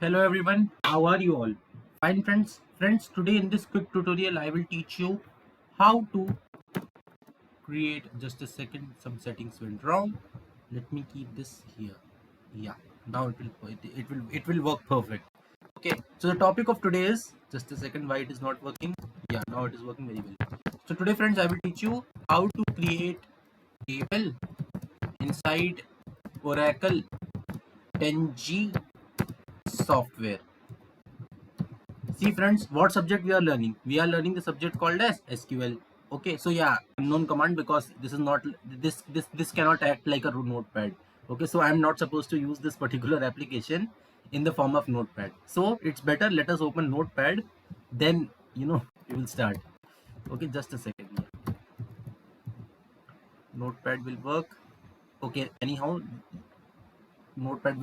Hello everyone, how are you all? Fine friends. Friends, today in this quick tutorial I will teach you how to create, just a second, some settings went wrong. Let me keep this here. Yeah, now it will work perfect. Okay, so the topic of today is, just a second, why it is not working. Yeah, now it is working very well. So today friends I will teach you how to create table inside Oracle 10G software. See friends, what subject we are learning? We are learning the subject called as SQL. Okay, so yeah, unknown command, because this is not this cannot act like a notepad. Okay, so I am not supposed to use this particular application in the form of notepad. So it's better let us open notepad, then we will start. Okay, just a second. Notepad will work. Okay, anyhow, notepad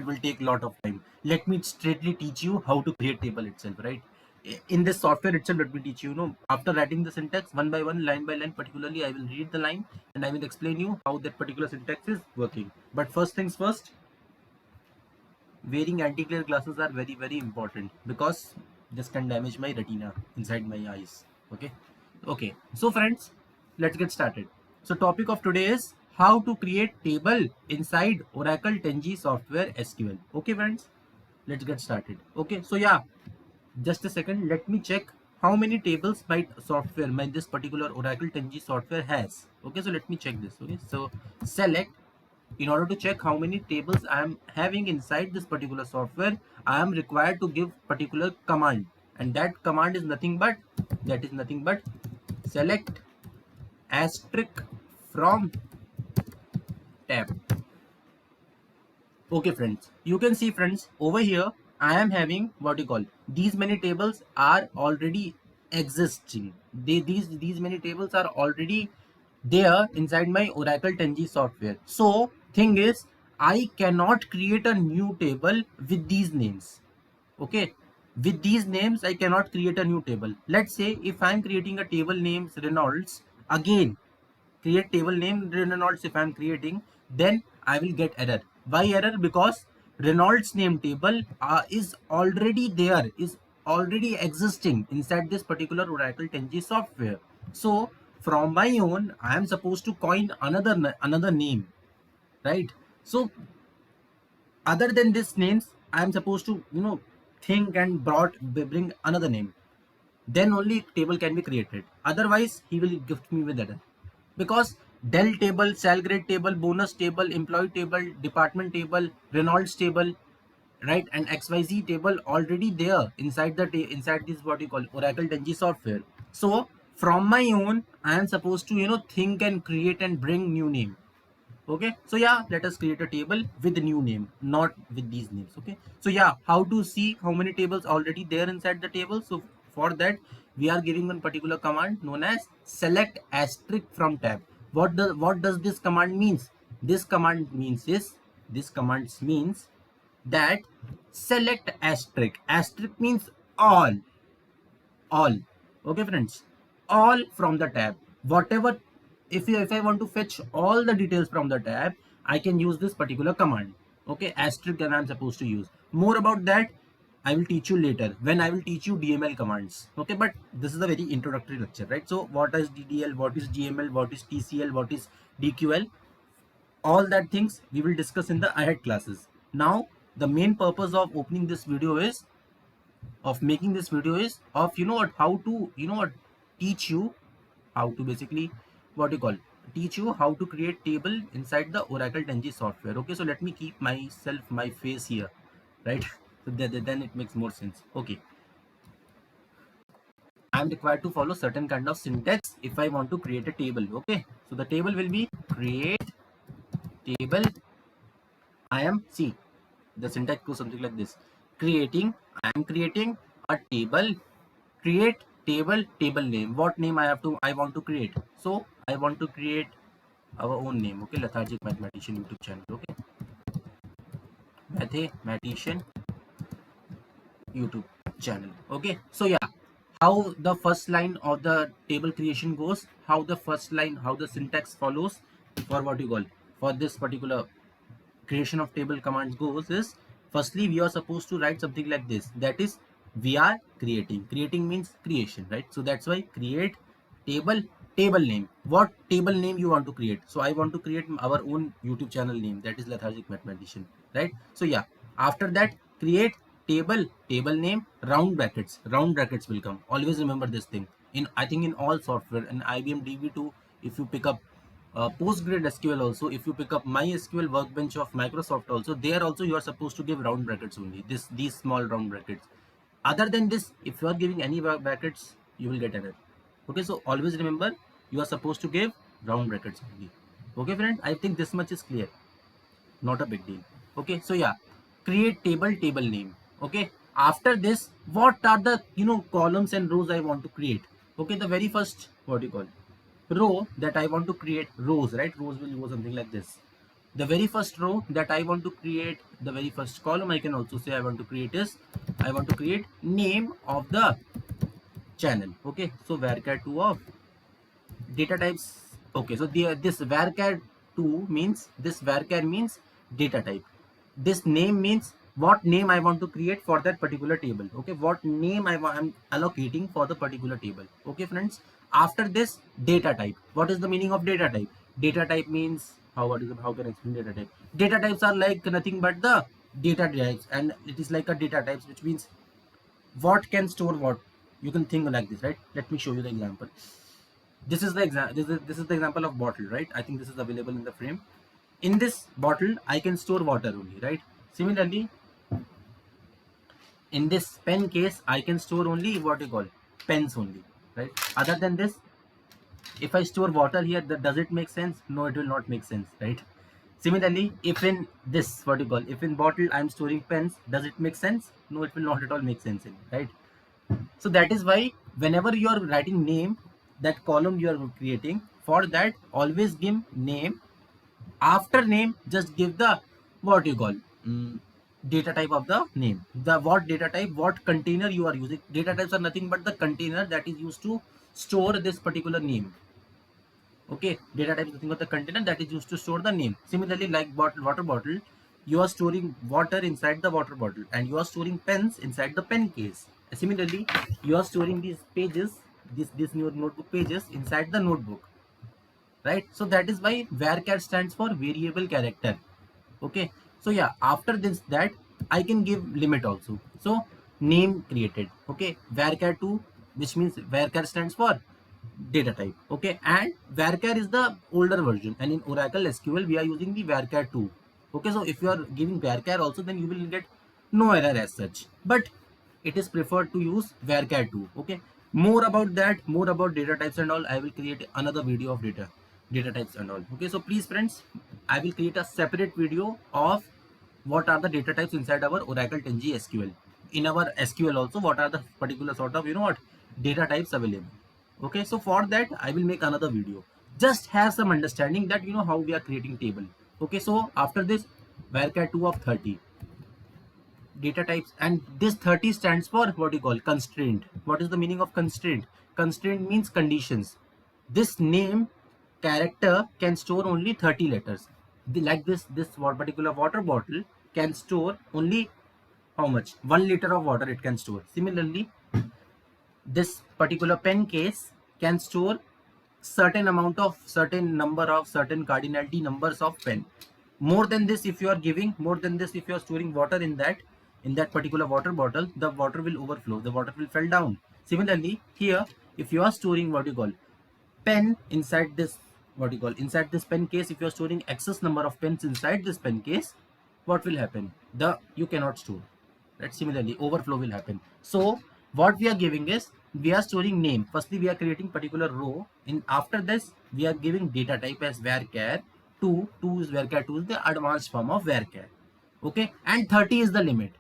will take a lot of time. Let me straightly teach you how to create table itself, right? In this software itself, let me teach you, after writing the syntax one by one, line by line, particularly I will read the line and I will explain you how that particular syntax is working. But first things first, wearing anti-glare glasses are very very important, because this can damage my retina inside my eyes. Okay, so friends, let's get started. So topic of today is how to create table inside Oracle 10G software SQL. Okay friends, let's get started. Okay, so yeah, just a second, let me check how many tables my this particular Oracle 10G software has. Okay, so let me check this. Okay, so select. In order to check how many tables I am having inside this particular software, I am required to give particular command, and that command is nothing but select asterisk from tab. Okay friends, you can see friends, over here I am having what you call, these many tables are already existing. These many tables are already there inside my Oracle 10G software. So thing is, I cannot create a new table with these names. Okay, with these names I cannot create a new table. Let's say if I am creating a table names Reynolds, again create table name Reynolds, if I am creating, then I will get error. Why error? Because Reynolds name table is already there, is already existing inside this particular Oracle 10G software. So from my own, I am supposed to coin another name, right? So other than this names, I am supposed to think and bring another name, then only table can be created. Otherwise he will gift me with error, because Dell table, sal grade table, bonus table, employee table, department table, Reynolds table, right, and XYZ table already there inside inside this what you call Oracle 10G software. So from my own, I am supposed to think and create and bring new name. Okay, so yeah, let us create a table with the new name, not with these names. Okay, so yeah, how to see how many tables already there inside the table? So for that, we are giving one particular command known as select asterisk from tab. What does this command means? This command means that select asterisk. Asterisk means all. all Okay friends, all from the tab, whatever. If I want to fetch all the details from the tab, I can use this particular command. Okay, asterisk, and I'm supposed to use more about that. I will teach you later when I will teach you DML commands. Okay, but this is a very introductory lecture, right? So what is DDL, what is GML, what is TCL, what is DQL, all that things we will discuss in the ahead classes. Now the main purpose of opening this video is, of making this video is, of how to teach you how to basically what you call teach you how to create table inside the Oracle 10G software. Okay, so let me keep my face here, right? So then it makes more sense. Okay, I am required to follow certain kind of syntax if I want to create a table. Okay, so the table will be create table. I am, see, the syntax goes something like this: creating, I am creating a table, create table name. What name I want to create? So I want to create our own name. Okay, Lethargic Mathematician YouTube channel. Okay, Mathematician YouTube channel. Okay, so yeah, how the first line of the table creation goes, how the syntax follows for what you call, for this particular creation of table commands goes is, firstly we are supposed to write something like this, that is we are creating means creation, right? So that's why create table name. What table name you want to create? So I want to create our own YouTube channel name, that is Lethargic Mathematician, right? So yeah, after that create table name, round brackets will come. Always remember this thing. In I think in all software, in IBM DB2, if you pick up Postgres SQL also, if you pick up MySQL Workbench of Microsoft also, there also you are supposed to give round brackets only. These small round brackets. Other than this, if you are giving any brackets, you will get error. Okay, so always remember you are supposed to give round brackets only. Okay, friend, I think this much is clear. Not a big deal. Okay, so yeah, create table name. Okay, after this, what are the columns and rows I want to create? Okay, the very first, what do you call, row that I want to create, rows, right? Rows will go something like this. The very first row that I want to create, the very first column I can also say I want to create is, I want to create name of the channel. Okay, so varchar2 of data types. Okay, so this varchar2 means, this varchar means data type. This name means what name I want to create for that particular table. Okay, what name I'm allocating for the particular table. Okay, friends. After this, data type. What is the meaning of data type? Data type means, how can I explain data type? Data types are like nothing but the data types, and it is like a data types, which means what can store what. You can think like this, right? Let me show you the example. This is the example of bottle, right? I think this is available in the frame. In this bottle I can store water only, right? Similarly, in this pen case I can store only what you call pens only, right? Other than this, if I store water here, does it make sense? No, it will not make sense, right? Similarly, if in this, what you call, if in bottle I'm storing pens, does it make sense? No, it will not at all make sense, right? So that is why whenever you are writing name, that column you are creating, for that always give name. After name, just give the what you call data type of the name. The what data type, what container you are using. Data types are nothing but the container that is used to store this particular name. Okay, data type is nothing but the container that is used to store the name. Similarly, like water bottle, you are storing water inside the water bottle, and you are storing pens inside the pen case. Similarly, you are storing these pages, this new notebook pages inside the notebook, right? So that is why varchar stands for variable character. Okay, so yeah, after this, that I can give limit also. So name created. Okay, varchar2, which means varchar stands for data type. Okay, and varchar is the older version, and in Oracle SQL we are using the varchar2. Okay, so if you are giving varchar also, then you will get no error as such, but it is preferred to use varchar2. Okay, more about that, more about data types and all, I will create another video of data types and all. Okay, so please friends, I will create a separate video of what are the data types inside our Oracle 10G SQL. In our SQL also, what are the particular sort of data types available. Okay, so for that I will make another video. Just have some understanding that how we are creating table. Okay, so after this, varchar2 of 30 data types, and this 30 stands for what you call constraint. What is the meaning of constraint? Constraint means conditions. This name character can store only 30 letters. Like this particular water bottle can store only how much? 1 liter of water it can store. Similarly, this particular pen case can store certain number of certain cardinality numbers of pen. More than this, if you are giving more than this, if you are storing water in that particular water bottle, the water will overflow, the water will fall down. Similarly, here, if you are storing what you call pen inside this, what you call inside this pen case, if you are storing excess number of pens inside this pen case, what will happen? You cannot store, right? Similarly, overflow will happen. So what we are giving is, we are storing name. Firstly, we are creating particular row. After this, we are giving data type as varchar 2. 2 is varchar 2 is the advanced form of varchar. Okay, and 30 is the limit.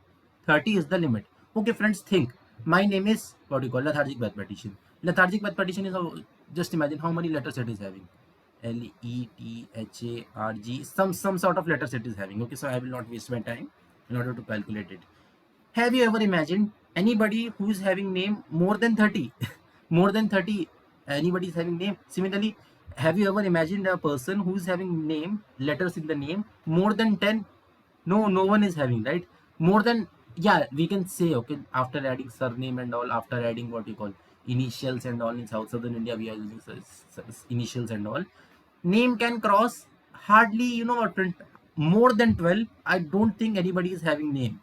30 is the limit. Okay, friends, think. My name is what you call Lethargic Mathematician. Lethargic Mathematician is just imagine how many letters it is having. LETHARG, some sort of letters it is having. Okay, so I will not waste my time in order to calculate it. Have you ever imagined anybody who is having name more than 30? More than 30, anybody is having name. Similarly, have you ever imagined a person who is having name, letters in the name, more than 10? No, no one is having, right? more than, yeah, we can say, okay, after adding surname and all, after adding what you call initials and all. In southern India we are using initials and all. Name can cross hardly, you know what, more than 12. I don't think anybody is having name.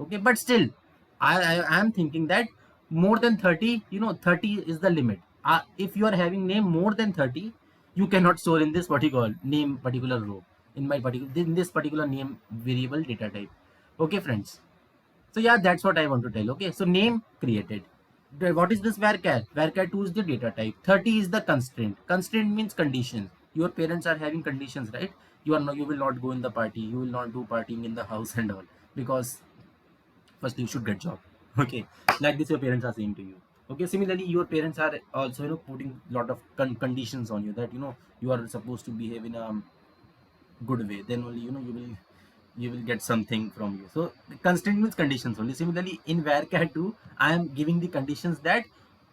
Okay, but still, I am thinking that more than 30, 30 is the limit. If you are having name more than 30, you cannot store in this what you call name particular row, in this particular name variable data type. Okay, friends. So yeah, that's what I want to tell. Okay, so name created. What is this varchar? Varchar 2 is the data type. 30 is the constraint. Constraint means condition. Your parents are having conditions, right? You will not go in the party. You will not do partying in the house and all, because first you should get job. Okay, like this your parents are saying to you. Okay, similarly your parents are also putting lot of conditions on you, that you are supposed to behave in a good way, then only you will get something from you. So the constraint means conditions only. Similarly in varchar 2, I am giving the conditions that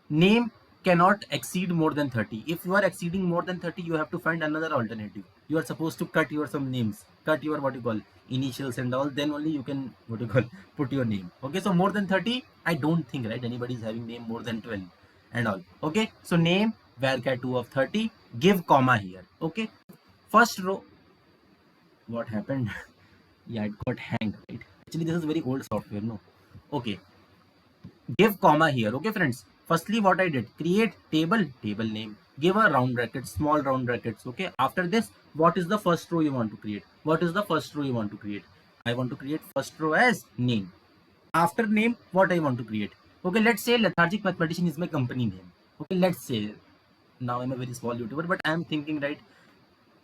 name cannot exceed more than 30. If you are exceeding more than 30, you have to find another alternative. You are supposed to cut your some names, cut your what you call initials and all, then only you can what you call put your name. Okay, so more than 30, I don't think, right, anybody is having name more than 12 and all. Okay, so name varchar 2 of 30, give comma here. Okay, first row, what happened? Yeah, it got hanged, right? Actually this is very old software, no? Okay, give comma here. Okay, friends, firstly what I did, create table name, give a round bracket, small round brackets. Okay, after this, what is the first row you want to create? What is the first row you want to create? I want to create first row as name. After name, what I want to create? Okay, let's say Lethargic Mathematician is my company name. Okay, let's say, now I'm a very small YouTuber, but I'm thinking, right,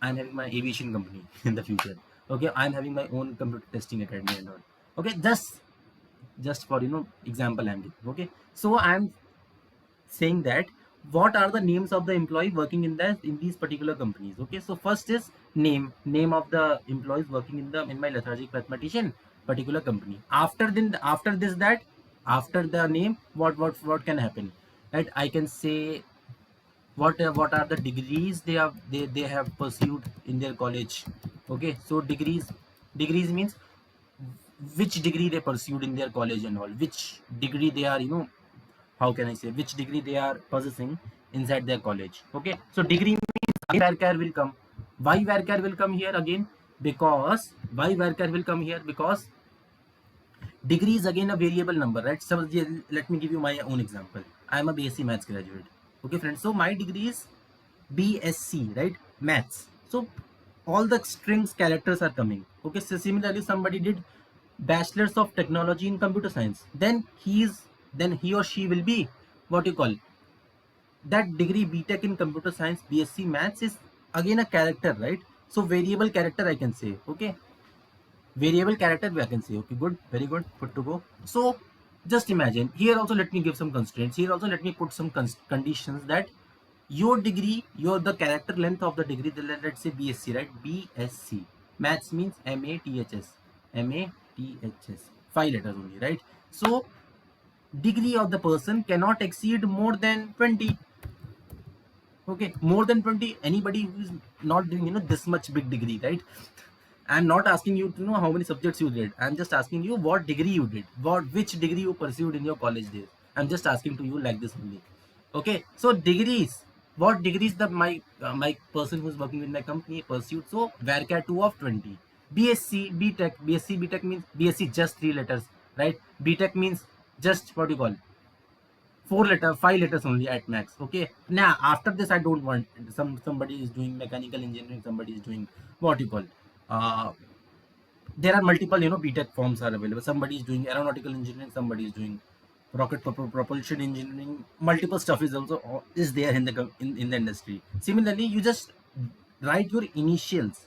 I'm having my aviation company in the future. Okay, I'm having my own computer testing academy and all. Okay, just for example I'm giving. Okay, so I'm saying that what are the names of the employee working in these particular companies. Okay, so first is name of the employees working in my Lethargic Mathematician particular company. After this, that after the name, what can happen, right? I can say what are the degrees they have pursued in their college. Okay, so degrees means which degree they pursued in their college and all, which degree they are, how can I say, which degree they are possessing inside their college. Okay, so degree means why varchar will come. Why varchar will come here again? Because why varchar will come here? Because degree is again a variable number, right? So let me give you my own example. I am a BSc Maths graduate. Okay, friends. So my degree is BSc, right? Maths. So all the strings characters are coming. Okay, so similarly somebody did bachelor's of technology in computer science, then he or she will be what you call that degree. BTech in computer science, BSc Maths is again a character, right? So variable character I can say. Okay, variable character I can say. Okay, good, very good, put to go. So just imagine here also, let me give some constraints. Here also let me put some conditions, that your degree, the character length of the degree, let's say BSc, right? BSc Maths means MATHS, MATHS, 5 letters only, right? So degree of the person cannot exceed more than 20. Okay, more than 20. Anybody who is not doing this much big degree, right? I'm not asking you to know how many subjects you did. I'm just asking you what degree you did, which degree you pursued in your college days. I'm just asking to you like this only. Okay, so degrees, what degrees the my person who's working with my company pursued? So varchar 2 of 20. BSc BTech, BSc BTech means BSc just 3 letters, right? BTech means just what you call 4 letter, 5 letters only at max. Okay, now after this I don't want somebody is doing mechanical engineering, somebody is doing what you call uh there are multiple BTech forms are available. Somebody is doing aeronautical engineering, somebody is doing rocket propulsion engineering. Multiple stuff is also is there in in the industry. Similarly, you just write your initials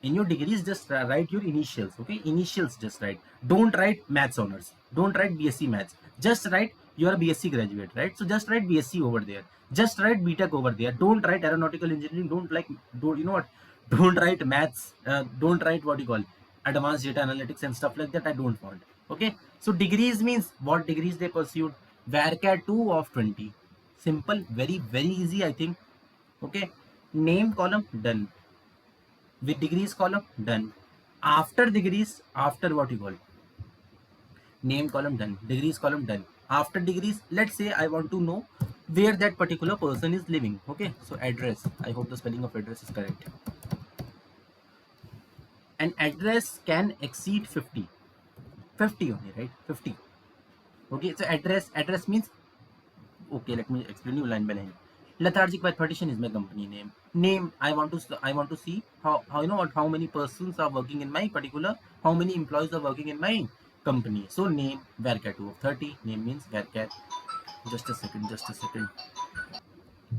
in your degrees. Just write your initials. Okay, initials just write. Don't write maths honors, don't write BSc Maths. Just write you are a BSc graduate, right? So just write BSc over there, just write BTech over there. Don't write aeronautical engineering, don't you know what, don't write maths, don't write what you call advanced data analytics and stuff like that. I don't want. Okay, so degrees means what degrees they pursued. Varchar 2 of 20. Simple, very easy, I think. Okay, name column done, with degrees column done. After degrees, after what you call name column done, degrees column done. After degrees, let's say I want to know where that particular person is living. Okay, so address, I hope the spelling of address is correct. An address can exceed 50 only, right? 50. Okay, so address means, okay, let me explain you line by line. Lethargic mathematician is my company name. I want to see how you know what, how many persons are working in my particular, how many employees are working in my company. So name varchar 2 of 30. Name means varchar. Just a second, just a second.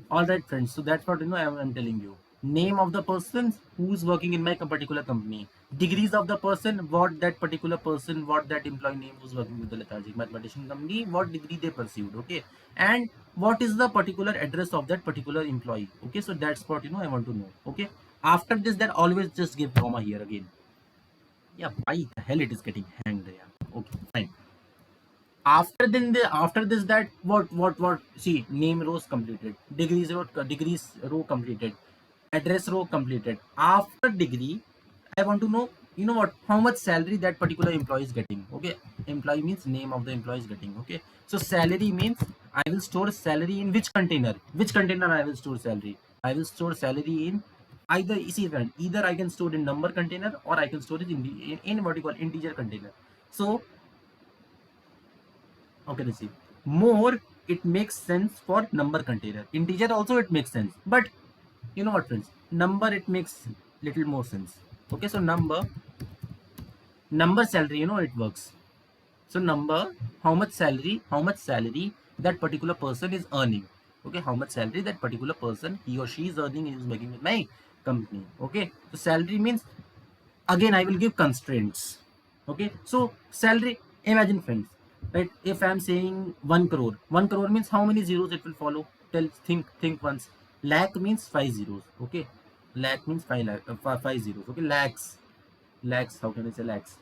All right, friends. So that's what I'm telling you. Name of the person who's working in my particular company. Degrees of the person, what that particular person, what that employee name who's working with the lethargic mathematician company, what degree they pursued. Okay, and what is the particular address of that particular employee. Okay, so that's what I want to know. Okay. After this, that always just give comma here again. Yeah, why the hell it is getting hanged? Yeah. Okay, fine. After this, that what, see, name rows completed, degrees row completed, address row completed. After degree, I want to know, what, how much salary that particular employee is getting. Okay, employee means name of the employee is getting. Okay, so salary means I will store salary in which container, I will store salary. I will store salary in either, see friend, either I can store in number container, or I can store it in what you call integer container. So okay, receive more, it makes sense for number container. Integer also it makes sense, but you know what, friends, number it makes little more sense. Okay, so number salary, it works. So number, how much salary that particular person is earning. Okay, how much salary that particular person, he or she, is earning, is making with my company. Okay, so salary means, again I will give constraints. Okay, so salary, imagine friends, right? If I am saying 1 crore, 1 crore means how many zeros it will follow? Think once. Lakh means 5 zeros. Okay, lakh means 5 lakh, 5 zeros. Okay, lakhs, how can I say lakhs?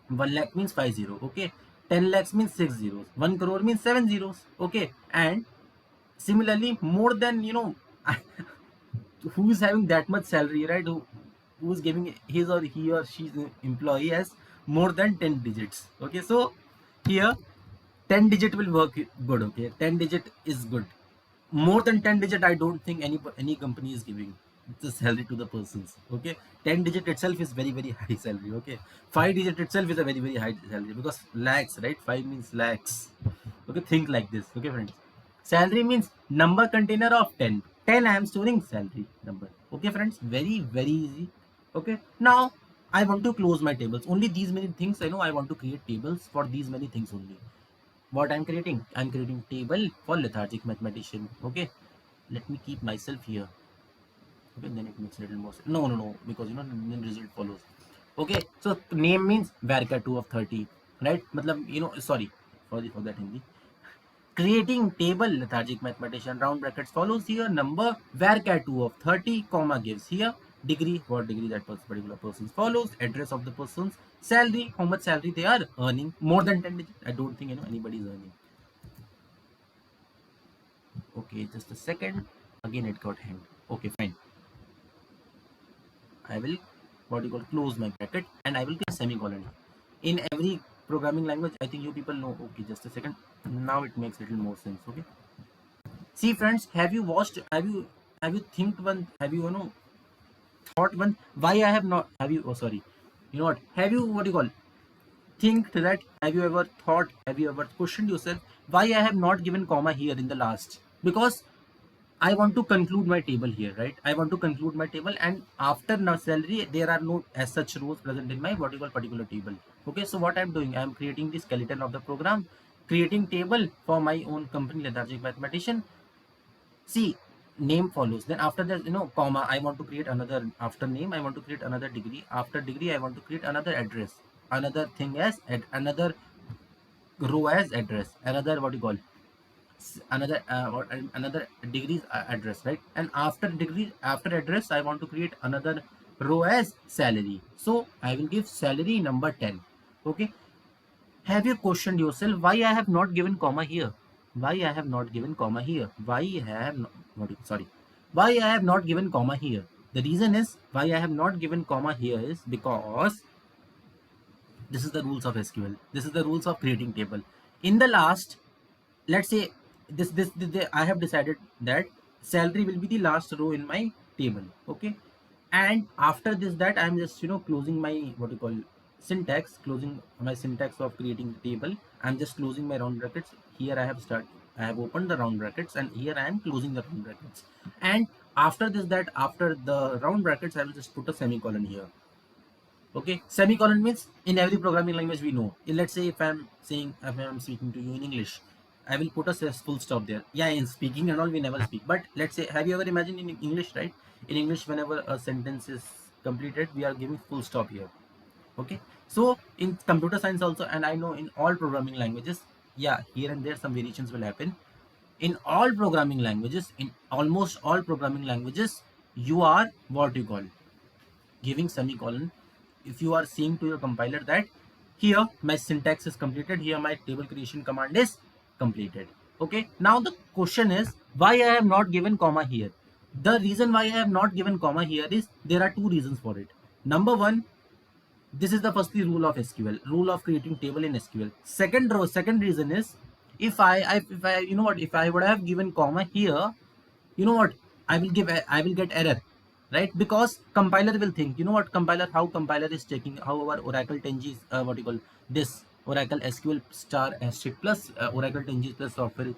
1 lakh means 5 zero. Okay, 10 lakhs means 6 zeros. 1 crore means 7 zeros. Okay, and similarly, more than, who is having that much salary, right? Who's giving his or he or she's employee as more than 10 digits. Okay, so here 10 digit will work good. Okay, 10 digit is good. More than 10 digit, I don't think any company is giving the salary to the persons. Okay, 10 digit itself is very very high salary. Okay, 5 digit itself is a very very high salary, because lakhs, right? 5 means lakhs. Okay, think like this. Okay, friends, salary means number container of 10. 10 I am storing salary number. Okay, friends, very very easy. Okay, now I want to close my tables. Only these many things I know. I want to create tables for these many things only. What I'm creating table for lethargic mathematician. Okay, let me keep myself here. Okay, then it makes a little more sense. No, because then result follows. Okay, so name means varchar 2 of 30, right? Matlab, sorry for that Hindi. Creating table lethargic mathematician, round brackets follows here, number varchar 2 of 30, comma gives here, degree, what degree that particular person follows, address of the person's, salary, how much salary they are earning, more than 10 digits. I don't think anybody is earning. Okay, just a second. Again, it got hanged. Okay, fine. I will, what you call, close my bracket, and I will get a semicolon. In every programming language, I think you people know. Okay, just a second. Now it makes little more sense. Okay. See, friends, have you watched? Have you think one? Have you thought one? Why I have not? Have you? Oh, sorry. You know what? Have you, what you call, think that? Have you ever thought? Have you ever questioned yourself why I have not given comma here in the last? Because I want to conclude my table here, right? I want to conclude my table, and after now salary, there are no as such rows present in my what you call particular table. Okay, so what I'm doing, I'm creating the skeleton of the program, creating table for my own company, lethargic mathematician. See, name follows. Then after that, comma, I want to create another, after name, I want to create another degree. After degree, I want to create another address. Another thing as another row as address. Another what you call another degrees address, right? And after degree, after address, I want to create another row as salary. So I will give salary number 10. Okay, have you questioned yourself why I have not given comma here? Why I have not given comma here? Why I have not, sorry, why I have not given comma here? The reason is why I have not given comma here is because This is the rules of SQL. This is the rules of creating table. In the last, let's say I have decided that salary will be the last row in my table. Okay, and after this, that I'm just closing my what you call syntax, closing my syntax of creating the table. I'm just closing my round brackets here. I have opened the round brackets, and here I am closing the round brackets. And after this, that after the round brackets, I will just put a semicolon here. Okay, semicolon means in every programming language we know. Let's say if I'm speaking to you in English, I will put a full stop there. Yeah, in speaking and all we never speak. But let's say, have you ever imagined in English, right? In English, whenever a sentence is completed, we are giving full stop here. Okay, so in computer science also, and I know in all programming languages, yeah, here and there some variations will happen. In all programming languages, in almost all programming languages, you are what you call giving semicolon if you are saying to your compiler that here my syntax is completed, here my table creation command is completed. Okay, now the question is why I have not given comma here. The reason why I have not given comma here is there are two reasons for it. Number one, this is the firstly rule of SQL, rule of creating table in SQL. Second reason is if I if I would have given comma here, you know what, I will get error, right? Because compiler will think, how compiler is checking, how our Oracle 10G what you call this Oracle SQL star asterisk plus Oracle 10G plus software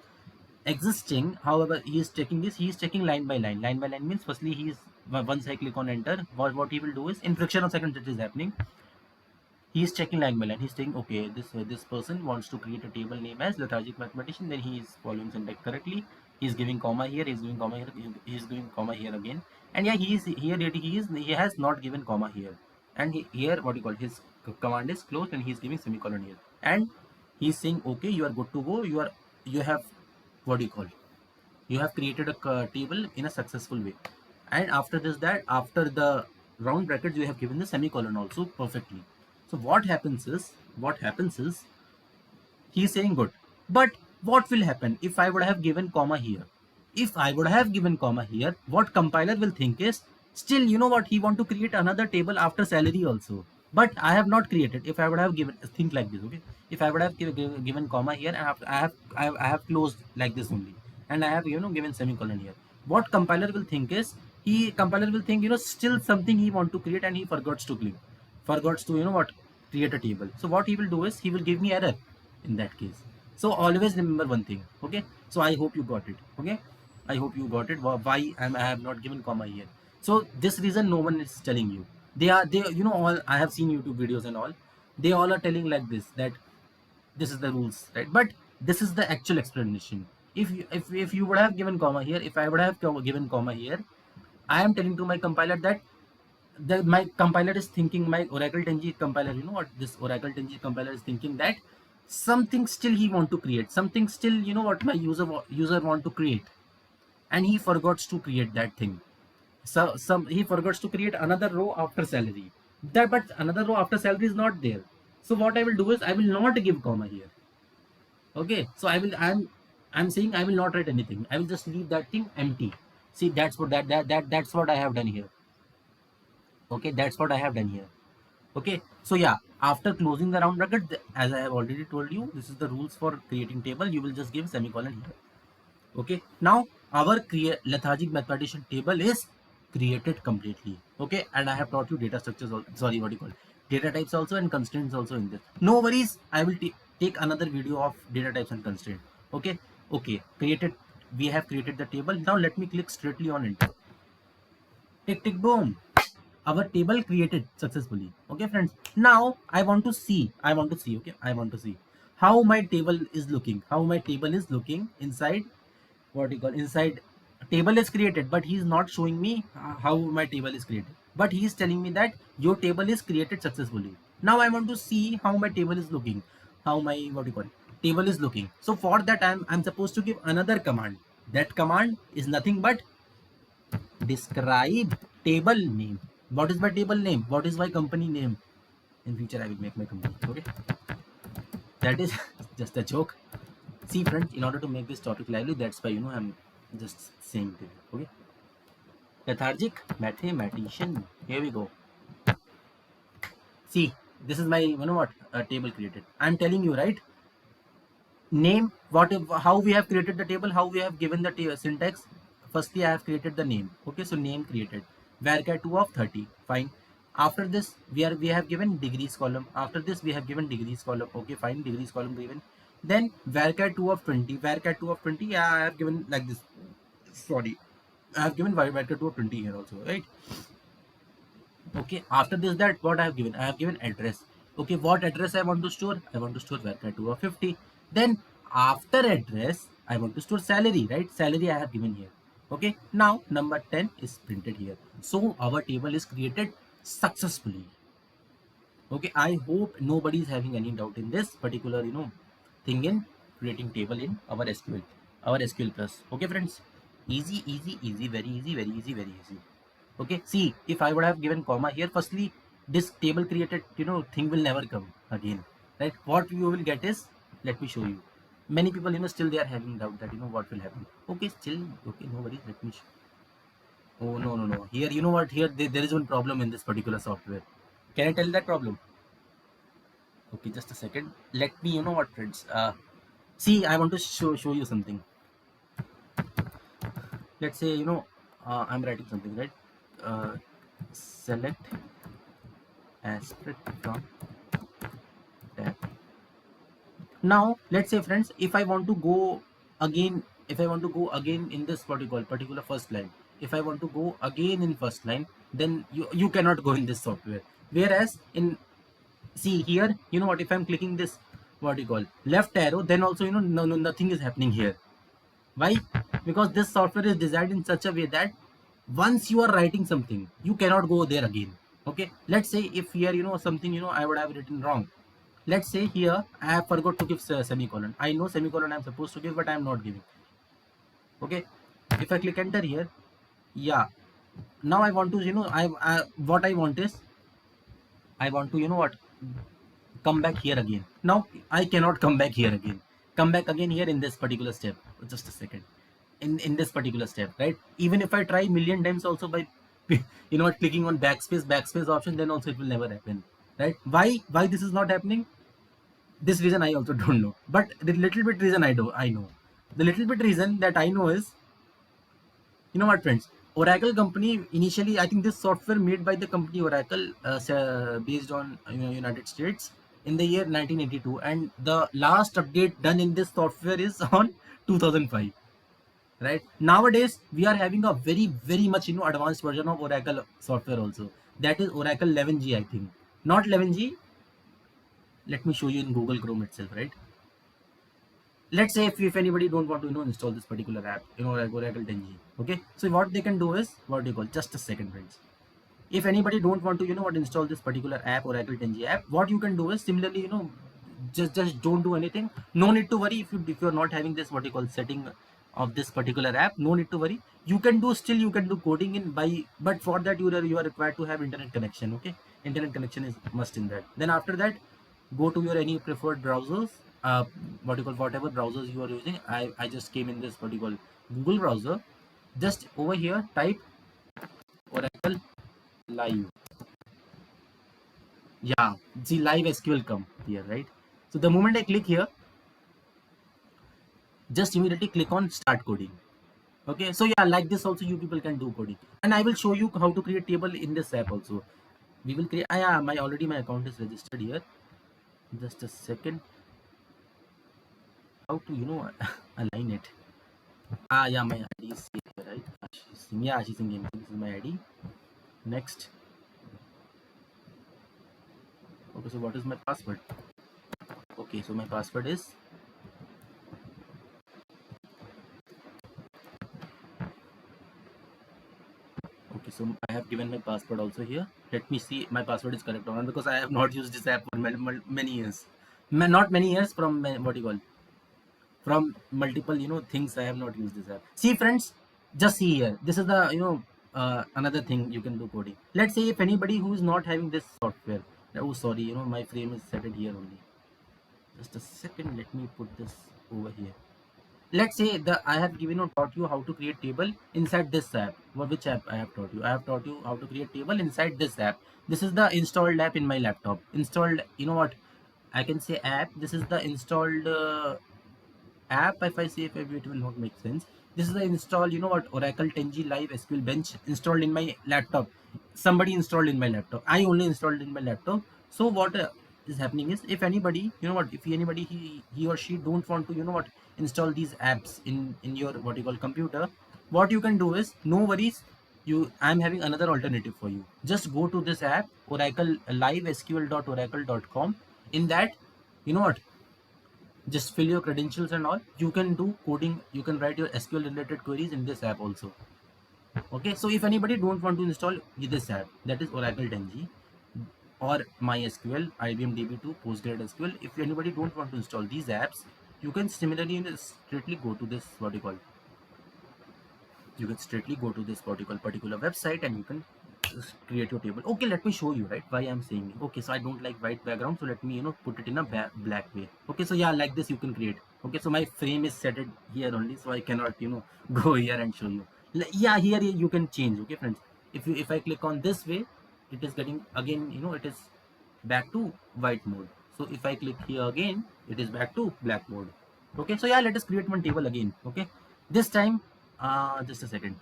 existing. However, he is checking this, he is checking line by line. Line by line means firstly he is, once I click on enter, what he will do is in fraction of seconds it is happening. He is checking line by line. He's saying, okay, this person wants to create a table name as lethargic mathematician. Then he is following syntax correctly. He's giving comma here. He's giving comma here. He's giving comma here again. And yeah, he is here. He has not given comma here. And here, what you call his command is closed, and he's giving semicolon here. And he's saying, okay, you are good to go. You have what do you call? You have created a table in a successful way. And after this, that after the round brackets, you have given the semicolon also perfectly. So what happens is he is saying good. But what will happen if I would have given comma here? If I would have given comma here, what compiler will think is still, what, he want to create another table after salary also. But I have not created. If I would have given, think like this, okay? If I would have given comma here, and I have closed like this only, and I have given semicolon here. What compiler will think is compiler will think still something he want to create, and he forgets to what, create a table. So what he will do is he will give me error in that case. So always remember one thing. Okay, so I hope you got it. Okay, I hope you got it. Why I have not given comma here. So this reason no one is telling you. They all, I have seen YouTube videos and all, they all are telling like this, that this is the rules, right? But this is the actual explanation. If you would have given comma here, if I would have given comma here, I am telling to my compiler that my compiler is thinking, my Oracle 10G compiler, what this Oracle 10G compiler is thinking, that something still he want to create, something still, what my user want to create, and he forgets to create that thing. So he forgets to create another row after salary. But another row after salary is not there. So what I will do is I will not give comma here. Okay, so I'm saying I will not write anything. I will just leave that thing empty. See, that's what that's what I have done here. Okay, that's what I have done here. Okay, so yeah, after closing the round bracket, as I have already told you, this is the rules for creating table. You will just give semicolon here. Okay, now our lethargic mathematician table is created completely. Okay, and I have taught you data structures, sorry, what do you call it, data types also, and constraints also in this. No worries, I will take another video of data types and constraint. Okay, we have created the table. Now let me click straightly on enter. Tick tick boom, our table created successfully. Okay friends, now I want to see, okay, I want to see how my table is looking inside, what you call, inside table is created, but he is not showing me how my table is created, but he is telling me that your table is created successfully. Now I want to see how my table is looking, how my, what you call, table is looking. So for that I'm supposed to give another command. That command is nothing but describe table name. What is my table name? What is my company name? In future I will make my company. Okay, that is just a joke. See friends, in order to make this topic lively, that's why I'm just saying this. Okay, lethargic mathematician, here we go. See, this is my, you know what, table created. I'm telling you, right? Name, what if, how we have created the table, how we have given the syntax. Firstly, I have created the name. Okay, so name created, varchar 2 of 30, fine. After this, we have given degrees column. After this, we have given degrees column. Okay, fine, degrees column given. Then varchar 2 of 20, varchar 2 of 20. Yeah, I have given like this. Sorry, I have given varchar 2 of 20 here also, right? Okay, after this, that what I have given, I have given address. Okay, what address I want to store, I want to store varchar 2 of 50. Then after address, I want to store salary, right? Salary I have given here. Okay, now number 10 is printed here. So our table is created successfully. Okay, I hope nobody is having any doubt in this particular, you know, thing in creating table in our SQL, our SQL plus. Okay friends, easy, easy, easy, very easy, very easy, very easy. Okay, see, if I would have given comma here, firstly, this table created, you know, thing will never come again, right? What you will get is, let me show you. Many people, you know, still they are having doubt that, you know, what will happen. Okay, still, okay, no worries, let me show. Oh, no, no, no. Here, you know what, here, there is one problem in this particular software. Can I tell that problem? Okay, just a second. Let me, you know what, friends, see, I want to show you something. Let's say, you know, I'm writing something, right? Select asterisk from tab. Now let's say friends, if I want to go again, if I want to go again in this particular first line, if I want to go again in first line, then you cannot go in this software. Whereas in, see here, you know what, if I'm clicking this, what you call, left arrow, then also, you know, nothing is happening here. Why? Because this software is designed in such a way that once you are writing something, you cannot go there again. Okay, let's say if here, you know, something, you know, I would have written wrong. Let's say here I have forgot to give semicolon. I know semicolon I'm supposed to give, but I'm not giving. Okay, if I click enter here, yeah, now I want to, you know, I what I want is, I want to, you know what, come back here again. Now I cannot come back here again. Come back again here in this particular step. Just a second. In this particular step, right? Even if I try million times also by, you know what, clicking on backspace option, then also it will never happen, right? Why this is not happening? This reason I also don't know. But the little bit reason I know. The little bit reason that I know is, you know what, friends? Oracle company initially, I think this software made by the company Oracle, based on, you know, United States in the year 1982, and the last update done in this software is on 2005. Right, nowadays we are having a very much, you know, advanced version of Oracle software also. That is Oracle 11G, I think. Not 11G. Let me show you in Google Chrome itself, right? Let's say if anybody don't want to, you know, install this particular app, you know, like Oracle 10G. Okay, so what they can do is, what do you call, just a second friends, if anybody don't want to, you know what, install this particular app, Oracle 10G app, what you can do is, similarly, you know, just don't do anything. No need to worry if you're not having this, what you call, setting of this particular app. No need to worry. You can do, still you can do coding in by, but for that you are required to have internet connection. Okay, internet connection is must in that. Then after that, go to your any preferred browsers, what you call, whatever browsers you are using. I just came in this particular Google browser. Just over here type Oracle Live. Yeah, the live SQL come here, right? So the moment I click here, just immediately click on start coding. Okay, so yeah, like this also you people can do coding, and I will show you how to create table in this app also. We will create, yeah, my already my account is registered here. Just a second. How to, you know, align it? Yeah, my ID is here, right? Ashish Singh. Yeah, Ashish Singh Gaming. This is my ID. Next. Okay, so what is my password? Okay, so my password is, okay, so I have given my password also here. Let me see my password is correct or not, because I have not used this app for many years. Not many years, from what you call, from multiple, you know, things, I have not used this app. See friends, just see here. This is the, you know, another thing you can do coding. Let's say if anybody who is not having this software, oh sorry, you know, my frame is set it here only. Just a second, let me put this over here. let's say I have taught you how to create table inside this app. Which app I have taught you? I have taught you how to create table inside this app. This is the installed app in my laptop. Installed, you know what? I can say app. This is the installed app. If I say, if it will not make sense. This is the install, you know what, Oracle 10G Live SQL Bench installed in my laptop. Somebody installed in my laptop. I only installed in my laptop. So what is happening is, if anybody, you know what, if anybody he or she don't want to, you know what, install these apps in your what you call computer, what you can do is, no worries. I'm having another alternative for you. Just go to this app, Oracle Live SQL.oracle.com. In that, you know what, just fill your credentials and all. You can do coding, you can write your SQL related queries in this app also. Okay, so if anybody don't want to install this app, that is Oracle 10G or MySQL, IBM DB2, PostgreSQL, if anybody don't want to install these apps, you can similarly straightly go to this what you call, you can straightly go to this particular website, and you can just create your table. Okay, let me show you, right, why I'm saying it. Okay, so I don't like white background, so let me, you know, put it in a black way. Okay, so yeah, like this you can create. Okay, so my frame is set it here only, so I cannot, you know, go here and show you. Yeah, here you can change. Okay friends, if I click on this way, it is getting again, you know, it is back to white mode. So if I click here again, it is back to black mode. Okay, so yeah, let us create one table again. Okay, this time just a second,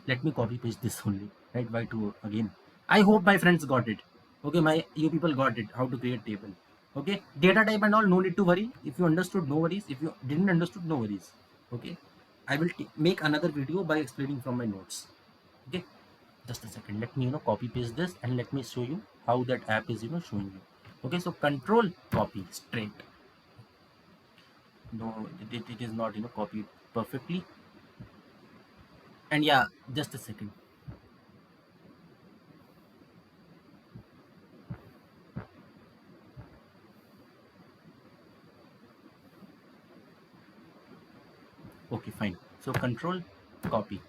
let me copy paste this only, right? Why to again? I hope my friends got it. Okay, you people got it, how to create table. Okay, data type and all, no need to worry. If you understood, no worries. If you didn't understood, no worries. Okay, I will make another video by explaining from my notes. Okay, just a second, let me, you know, copy paste this, and let me show you how that app is, you know, showing you. Okay, so control copy straight. No, it is not, you know, copied perfectly. And yeah, just a second. Okay, fine. So control copy,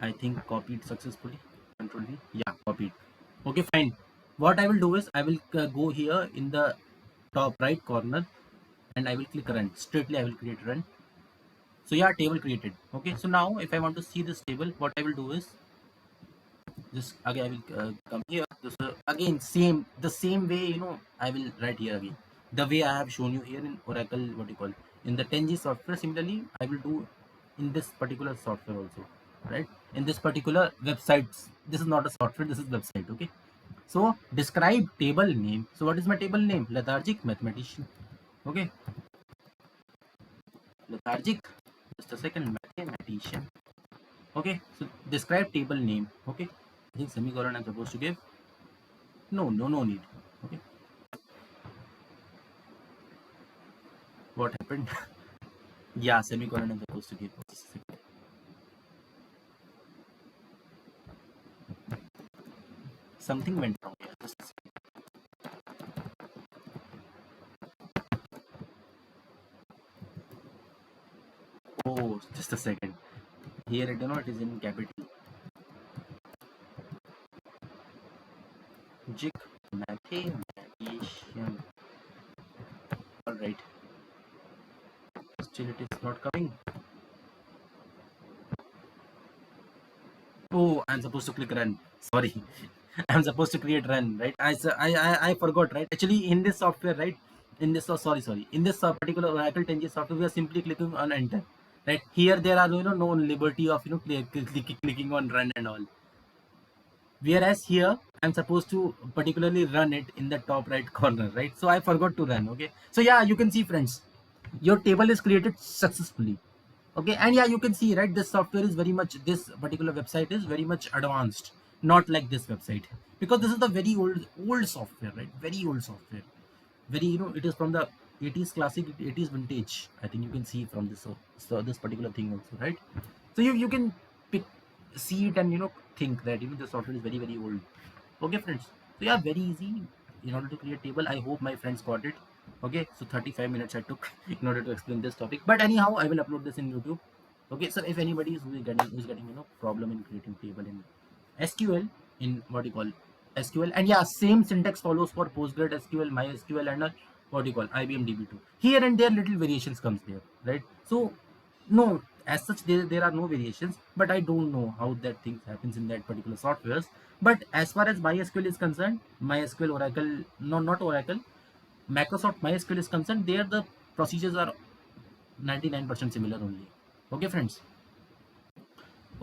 I think copied successfully. Control V, yeah, copied. Okay, fine. What I will do is, I will go here in the top right corner, and I will click run. Straightly I will create run. So yeah, table created. Okay, so now if I want to see this table, what I will do is, just again I will come here. This again the same way, you know, I will write here again the way I have shown you here in Oracle what you call, in the 10G software. Similarly I will do in this particular software also, right? In this particular website, this is not a software, this is website. Okay, so describe table name. So what is my table name? Lethargic mathematician. Okay, lethargic, just a second, mathematician. Okay, so describe table name. Okay, I think semicolon I'm supposed to give. No need. Okay, what happened? Yeah, semicolon I'm supposed to give. Something went wrong here. Just a second. Oh, just a second. Here, I don't know, it is in capital. Jig mathematician. Alright. Still, it is not coming. Oh, I'm supposed to click run. Sorry. I'm supposed to create run, right? I forgot, right? Actually, in this software, right? In this, oh, sorry. In this particular Oracle 10G software, we are simply clicking on enter, right? Here, there are, you know, no liberty of, you know, clicking on run and all. Whereas here, I'm supposed to particularly run it in the top right corner, right? So I forgot to run. Okay. So yeah, you can see, friends, your table is created successfully. Okay, and yeah, you can see, right, this software is very much, this particular website is very much advanced, not like this website, because this is the very old software, right? Very old software, very, you know, it is from the 80s classic, 80s vintage. I think you can see from this, so this particular thing also, right? So you can pick, see it, and, you know, think that, you know, the software is very old. Okay friends, so yeah, very easy in order to create table. I hope my friends got it. Okay, so 35 minutes I took in order to explain this topic, but anyhow, I will upload this in YouTube. Okay, so if anybody is who is getting, you know, problem in creating table in SQL, in what you call SQL, and yeah, same syntax follows for PostgreSQL, MySQL, and what you call IBM DB2. Here and there little variations comes there, right? So No, as such there are no variations, but I don't know how that thing happens in that particular softwares. But as far as MySQL is concerned, MySQL, Oracle, no, not Oracle, Microsoft MySQL is concerned, there the procedures are 99% similar only. Okay, friends.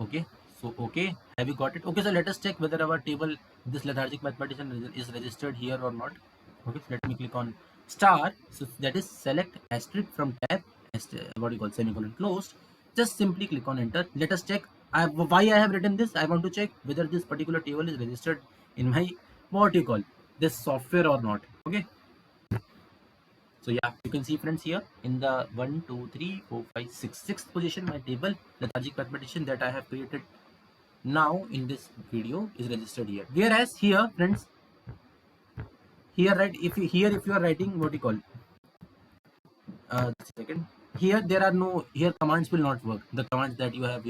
Okay, so okay, have you got it? Okay, so let us check whether our table, this lethargic mathematician, is registered here or not. Okay, so let me click on star. So that is select asterisk from tab, what do you call, semicolon closed. Just simply click on enter. Let us check. Why I have written this? I want to check whether this particular table is registered in my, what you call, this software or not. Okay. So yeah, you can see friends here in the 1, 2, 3, 4, 5, 6, sixth position, my table lethargic mathematician that I have created now in this video is registered here. Whereas here, friends, here, right, if you are writing, what you call, just a second, here there are no, here commands will not work. The commands that you have,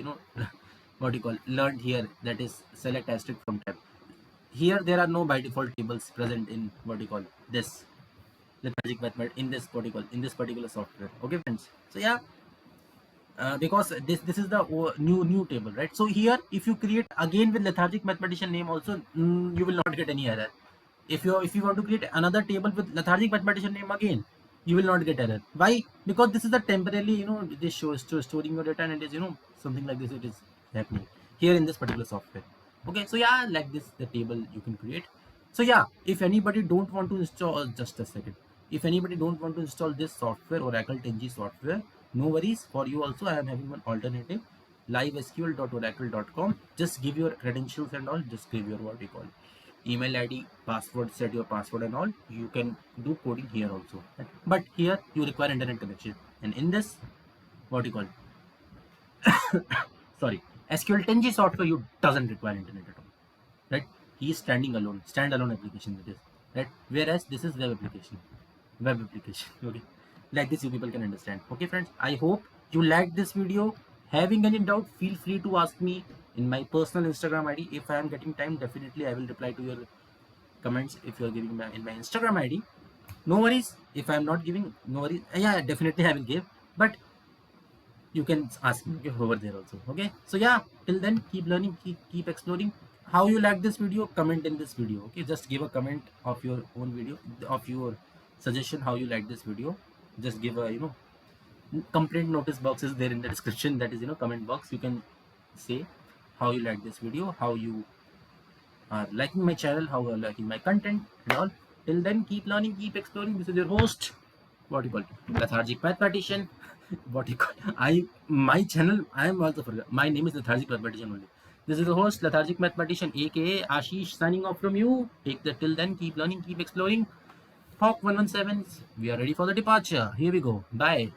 what you call, learned here, that is select asterisk from tab. Here there are no by default tables present in, what you call, this lethargic mathematics, in this, what you call, in this particular software. Okay, friends. So yeah, because this is the new table, right? So here, if you create again with lethargic mathematician name also, you will not get any error. If you want to create another table with lethargic mathematician name again, you will not get error. Why? Because this is the temporarily, this shows storing your data, and it is, something like this, it is happening here in this particular software. Okay, so yeah, like this the table you can create. So yeah, if anybody don't want to install, just a second, if anybody don't want to install this software, Oracle 10G software, no worries, for you also I am having one alternative, livesql.oracle.com. Just give your credentials and all, just give your, what we call, email ID, password, set your password and all. You can do coding here also, but here you require internet connection, and in this, what you call, sorry, SQL 10G software, you doesn't require internet at all, right? He is standalone application, it is, right? Whereas this is web application. Okay, like this you people can understand. Okay, friends, I hope you liked this video. Having any doubt, feel free to ask me in my personal Instagram ID. If I am getting time, definitely I will reply to your comments. If you are giving in my Instagram ID, no worries. If I am not giving, no worries. Yeah, definitely I will give, but you can ask me, okay, over there also. Okay, so yeah, till then, keep learning, keep exploring. How you like this video, comment in this video. Okay, just give a comment of your own video, of your suggestion, how you like this video. Just give a, complaint notice box is there in the description, that is, comment box. You can say how you like this video, how you are liking my channel, how you are liking my content and all. Till then, keep learning, keep exploring. This is your host, what you call, lethargic mathematician. What you call, my channel, I am also forgot, my name is lethargic mathematician only. This is the host, lethargic mathematician, aka Ashish, signing off from you. Take the, till then, keep learning, keep exploring. Hawk 117, we are ready for the departure. Here we go. Bye.